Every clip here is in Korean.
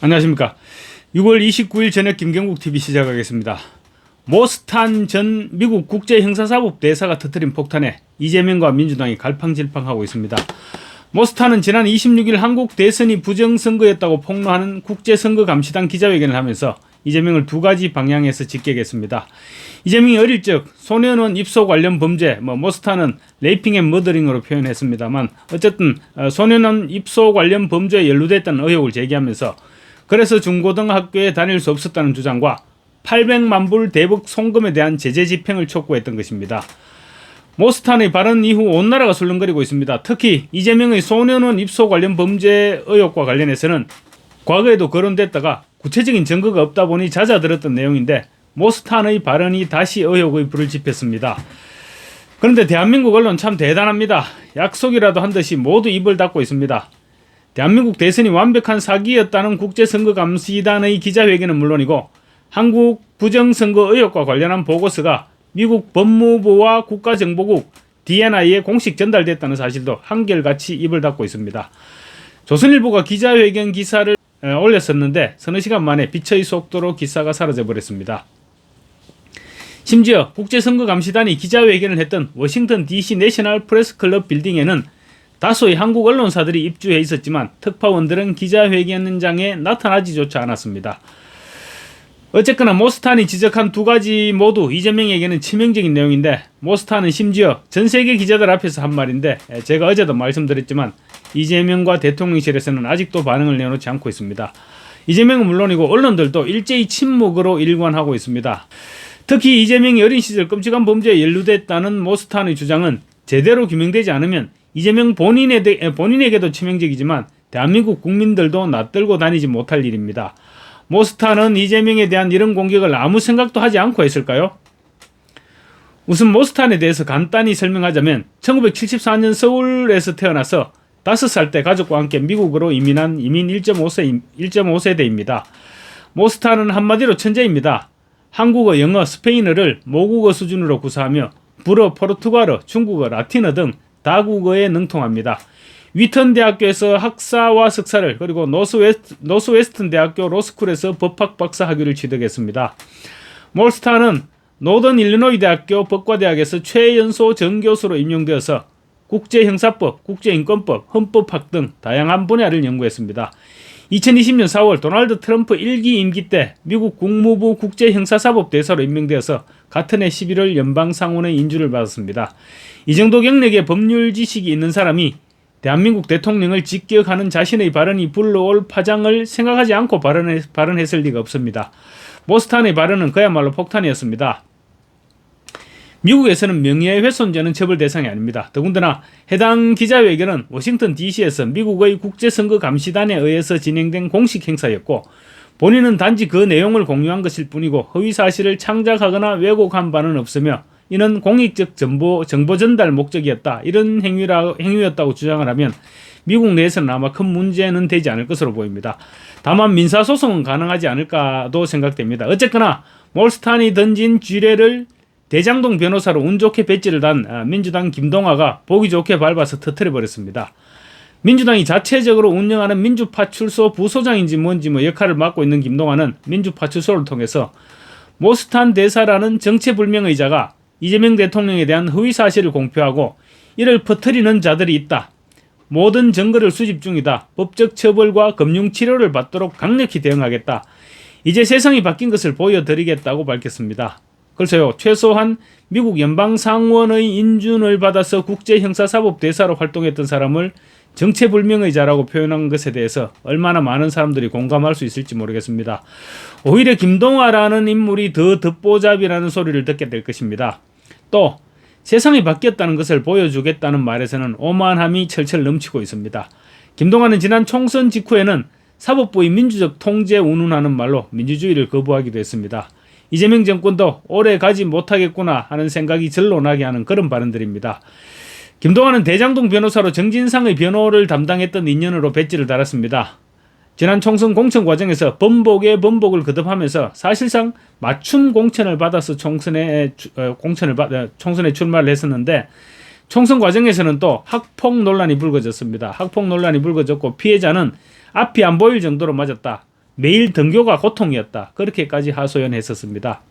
안녕하십니까. 6월 29일 저녁 김경국 TV 시작하겠습니다. 모스탄 전 미국 국제형사사법 대사가 터뜨린 폭탄에 이재명과 민주당이 갈팡질팡하고 있습니다. 모스탄은 지난 26일 한국 대선이 부정선거였다고 폭로하는 국제선거감시단 기자회견을 하면서 이재명을 두 가지 방향에서 직격했습니다. 이재명이 어릴 적 소년원 입소 관련 범죄, 모스탄은 레이핑 앤 머더링으로 표현했습니다만 어쨌든 소년원 입소 관련 범죄에 연루됐다는 의혹을 제기하면서 그래서 중고등학교에 다닐 수 없었다는 주장과 800만 불 대북 송금에 대한 제재 집행을 촉구했던 것입니다. 모스탄의 발언 이후 온 나라가 술렁거리고 있습니다. 특히 이재명의 소년원 입소 관련 범죄 의혹과 관련해서는 과거에도 거론됐다가 구체적인 증거가 없다 보니 잦아들었던 내용인데 모스탄의 발언이 다시 의혹의 불을 지폈습니다. 그런데 대한민국 언론 참 대단합니다. 약속이라도 한 듯이 모두 입을 닫고 있습니다. 대한민국 대선이 완벽한 사기였다는 국제선거감시단의 기자회견은 물론이고 한국 부정선거 의혹과 관련한 보고서가 미국 법무부와 국가정보국 DNI에 공식 전달됐다는 사실도 한결같이 입을 닫고 있습니다. 조선일보가 기자회견 기사를 올렸었는데 서너 시간 만에 빛의 속도로 기사가 사라져버렸습니다. 심지어 국제선거감시단이 기자회견을 했던 워싱턴 DC 내셔널 프레스클럽 빌딩에는 다수의 한국 언론사들이 입주해 있었지만 특파원들은 기자회견장에 나타나지조차 않았습니다. 어쨌거나 모스탄이 지적한 두 가지 모두 이재명에게는 치명적인 내용인데 모스탄은 심지어 전세계 기자들 앞에서 한 말인데 제가 어제도 말씀드렸지만 이재명과 대통령실에서는 아직도 반응을 내놓지 않고 있습니다. 이재명은 물론이고 언론들도 일제히 침묵으로 일관하고 있습니다. 특히 이재명이 어린 시절 끔찍한 범죄에 연루됐다는 모스탄의 주장은 제대로 규명되지 않으면 이재명 본인에게도 치명적이지만 대한민국 국민들도 낯들고 다니지 못할 일입니다. 모스탄은 이재명에 대한 이런 공격을 아무 생각도 하지 않고 했을까요? 우선 모스탄에 대해서 간단히 설명하자면 1974년 서울에서 태어나서 5살 때 가족과 함께 미국으로 이민한 이민 1.5세대입니다. 모스탄은 한마디로 천재입니다. 한국어, 영어, 스페인어를 모국어 수준으로 구사하며 불어, 포르투갈어, 중국어, 라틴어 등 다국어에 능통합니다. 위턴 대학교에서 학사와 석사를 그리고 노스웨스턴 대학교 로스쿨에서 법학 박사 학위를 취득했습니다. 모스탄은 노던 일리노이 대학교 법과대학에서 최연소 정교수로 임용되어서 국제형사법, 국제인권법, 헌법학 등 다양한 분야를 연구했습니다. 2020년 4월 도널드 트럼프 1기 임기 때 미국 국무부 국제형사사법 대사로 임명되어서 같은 해 11월 연방상원의 인준을 받았습니다. 이 정도 경력의 법률 지식이 있는 사람이 대한민국 대통령을 직격하는 자신의 발언이 불러올 파장을 생각하지 않고 발언했을 리가 없습니다. 모스탄의 발언은 그야말로 폭탄이었습니다. 미국에서는 명예훼손죄는 처벌 대상이 아닙니다. 더군다나 해당 기자회견은 워싱턴 DC에서 미국의 국제선거감시단에 의해서 진행된 공식 행사였고 본인은 단지 그 내용을 공유한 것일 뿐이고 허위사실을 창작하거나 왜곡한 바는 없으며 이는 공익적 정보 전달 목적이었다. 이런 행위였다고 주장을 하면 미국 내에서는 아마 큰 문제는 되지 않을 것으로 보입니다. 다만 민사소송은 가능하지 않을까도 생각됩니다. 어쨌거나 모스탄이 던진 쥐레를 대장동 변호사로 운 좋게 배지를 단 민주당 김동아가 보기 좋게 밟아서 터뜨려버렸습니다. 민주당이 자체적으로 운영하는 민주파출소 부소장인지 뭔지 역할을 맡고 있는 김동아는 민주파출소를 통해서 모스탄 대사라는 정체불명의자가 이재명 대통령에 대한 허위사실을 공표하고 이를 퍼뜨리는 자들이 있다. 모든 증거를 수집 중이다. 법적 처벌과 금융치료를 받도록 강력히 대응하겠다. 이제 세상이 바뀐 것을 보여드리겠다고 밝혔습니다. 글쎄요, 최소한 미국 연방상원의 인준을 받아서 국제형사사법 대사로 활동했던 사람을 정체불명의자라고 표현한 것에 대해서 얼마나 많은 사람들이 공감할 수 있을지 모르겠습니다. 오히려 김동아라는 인물이 더 듣보잡이라는 소리를 듣게 될 것입니다. 또 세상이 바뀌었다는 것을 보여주겠다는 말에서는 오만함이 철철 넘치고 있습니다. 김동아는 지난 총선 직후에는 사법부의 민주적 통제 운운하는 말로 민주주의를 거부하기도 했습니다. 이재명 정권도 오래 가지 못하겠구나 하는 생각이 절로 나게 하는 그런 발언들입니다. 김동완은 대장동 변호사로 정진상의 변호를 담당했던 인연으로 배지를 달았습니다. 지난 총선 공천 과정에서 번복에 번복을 거듭하면서 사실상 맞춤 공천을 받아서 총선에 출마를 했었는데 총선 과정에서는 또 학폭 논란이 불거졌습니다. 학폭 논란이 불거졌고 피해자는 앞이 안 보일 정도로 맞았다. 매일 등교가 고통이었다. 그렇게까지 하소연했었습니다.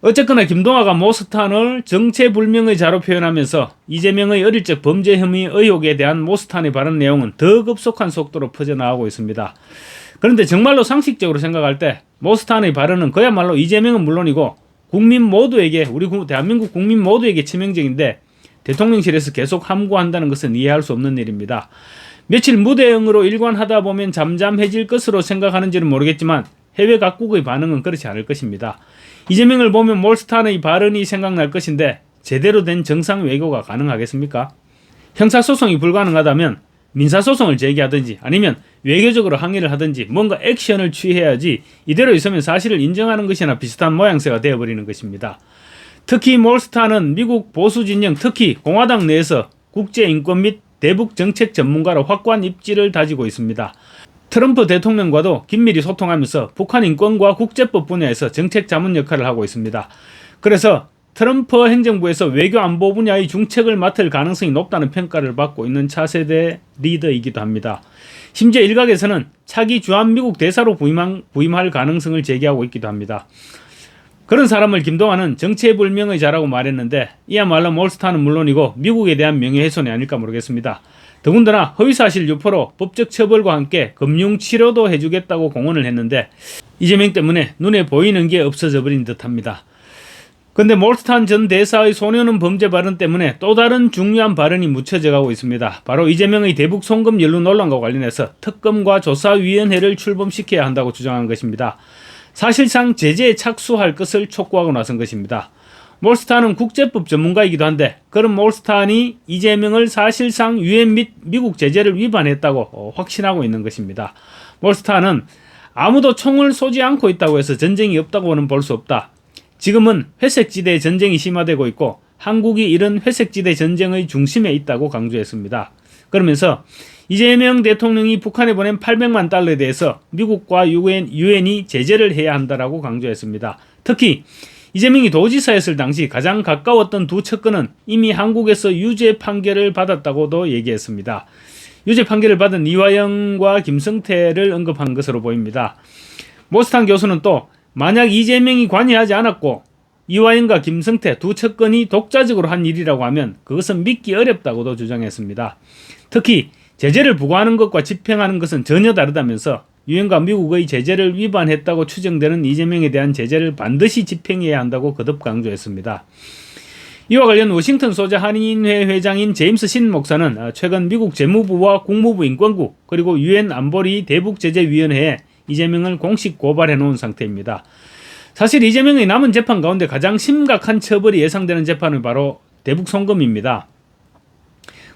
어쨌거나 김동아가 모스탄을 정체불명의 자로 표현하면서 이재명의 어릴 적 범죄 혐의 의혹에 대한 모스탄의 발언 내용은 더 급속한 속도로 퍼져나가고 있습니다. 그런데 정말로 상식적으로 생각할 때 모스탄의 발언은 그야말로 이재명은 물론이고 국민 모두에게, 우리 대한민국 국민 모두에게 치명적인데 대통령실에서 계속 함구한다는 것은 이해할 수 없는 일입니다. 며칠 무대응으로 일관하다 보면 잠잠해질 것으로 생각하는지는 모르겠지만 해외 각국의 반응은 그렇지 않을 것입니다. 이재명을 보면 몰스탄의 발언이 생각날 것인데 제대로 된 정상 외교가 가능하겠습니까? 형사소송이 불가능하다면 민사소송을 제기하든지 아니면 외교적으로 항의를 하든지 뭔가 액션을 취해야지 이대로 있으면 사실을 인정하는 것이나 비슷한 모양새가 되어버리는 것입니다. 특히 몰스탄은 미국 보수진영, 특히 공화당 내에서 국제인권 및 대북 정책 전문가로 확고한 입지를 다지고 있습니다. 트럼프 대통령과도 긴밀히 소통하면서 북한 인권과 국제법 분야에서 정책 자문 역할을 하고 있습니다. 그래서 트럼프 행정부에서 외교 안보 분야의 중책을 맡을 가능성이 높다는 평가를 받고 있는 차세대 리더이기도 합니다. 심지어 일각에서는 차기 주한미국 대사로 부임할 가능성을 제기하고 있기도 합니다. 그런 사람을 김동완은 정체불명의 자라고 말했는데 이야말로 몰스탄은 물론이고 미국에 대한 명예훼손이 아닐까 모르겠습니다. 더군다나 허위사실 유포로 법적 처벌과 함께 금융치료도 해주겠다고 공언을 했는데 이재명 때문에 눈에 보이는 게 없어져 버린 듯합니다. 그런데 몰스탄 전 대사의 소년원 범죄 발언 때문에 또 다른 중요한 발언이 묻혀져 가고 있습니다. 바로 이재명의 대북 송금 연루 논란과 관련해서 특검과 조사위원회를 출범시켜야 한다고 주장한 것입니다. 사실상 제재에 착수할 것을 촉구하고 나선 것입니다. 몰스탄은 국제법 전문가이기도 한데 그런 몰스탄이 이재명을 사실상 유엔 및 미국 제재를 위반했다고 확신하고 있는 것입니다. 몰스탄은 아무도 총을 쏘지 않고 있다고 해서 전쟁이 없다고는 볼 수 없다. 지금은 회색지대 전쟁이 심화되고 있고 한국이 이런 회색지대 전쟁의 중심에 있다고 강조했습니다. 그러면서 이재명 대통령이 북한에 보낸 800만 달러에 대해서 미국과 유엔이 제재를 해야 한다라고 강조했습니다. 특히 이재명이 도지사였을 당시 가장 가까웠던 두 측근은 이미 한국에서 유죄 판결을 받았다고도 얘기했습니다. 유죄 판결을 받은 이화영과 김성태를 언급한 것으로 보입니다. 모스탄 교수는 또 만약 이재명이 관여하지 않았고 이화영과 김성태 두 측근이 독자적으로 한 일이라고 하면 그것은 믿기 어렵다고도 주장했습니다. 특히 제재를 부과하는 것과 집행하는 것은 전혀 다르다면서 유엔과 미국의 제재를 위반했다고 추정되는 이재명에 대한 제재를 반드시 집행해야 한다고 거듭 강조했습니다. 이와 관련 워싱턴 소재 한인회 회장인 제임스 신 목사는 최근 미국 재무부와 국무부 인권국 그리고 유엔 안보리 대북제재위원회에 이재명을 공식 고발해 놓은 상태입니다. 사실 이재명의 남은 재판 가운데 가장 심각한 처벌이 예상되는 재판은 바로 대북 송금입니다.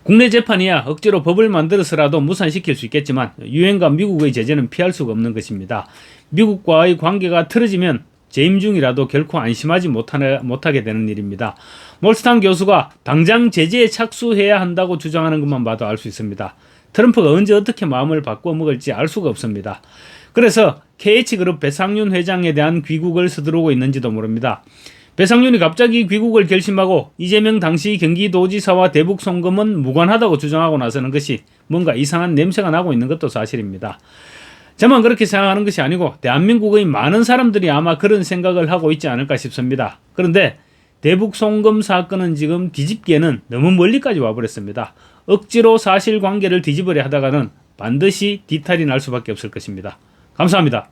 국내 재판이야 억지로 법을 만들어서라도 무산시킬 수 있겠지만 유엔과 미국의 제재는 피할 수가 없는 것입니다. 미국과의 관계가 틀어지면 재임 중이라도 결코 안심하지 못하게 되는 일입니다. 몰스탄 교수가 당장 제재에 착수해야 한다고 주장하는 것만 봐도 알 수 있습니다. 트럼프가 언제 어떻게 마음을 바꿔 먹을지 알 수가 없습니다. 그래서 KH그룹 배상윤 회장에 대한 귀국을 서두르고 있는지도 모릅니다. 배상윤이 갑자기 귀국을 결심하고 이재명 당시 경기도지사와 대북 송금은 무관하다고 주장하고 나서는 것이 뭔가 이상한 냄새가 나고 있는 것도 사실입니다. 저만 그렇게 생각하는 것이 아니고 대한민국의 많은 사람들이 아마 그런 생각을 하고 있지 않을까 싶습니다. 그런데 대북 송금 사건은 지금 뒤집기에는 너무 멀리까지 와버렸습니다. 억지로 사실관계를 뒤집으려 하다가는 반드시 뒤탈이 날 수밖에 없을 것입니다. 감사합니다.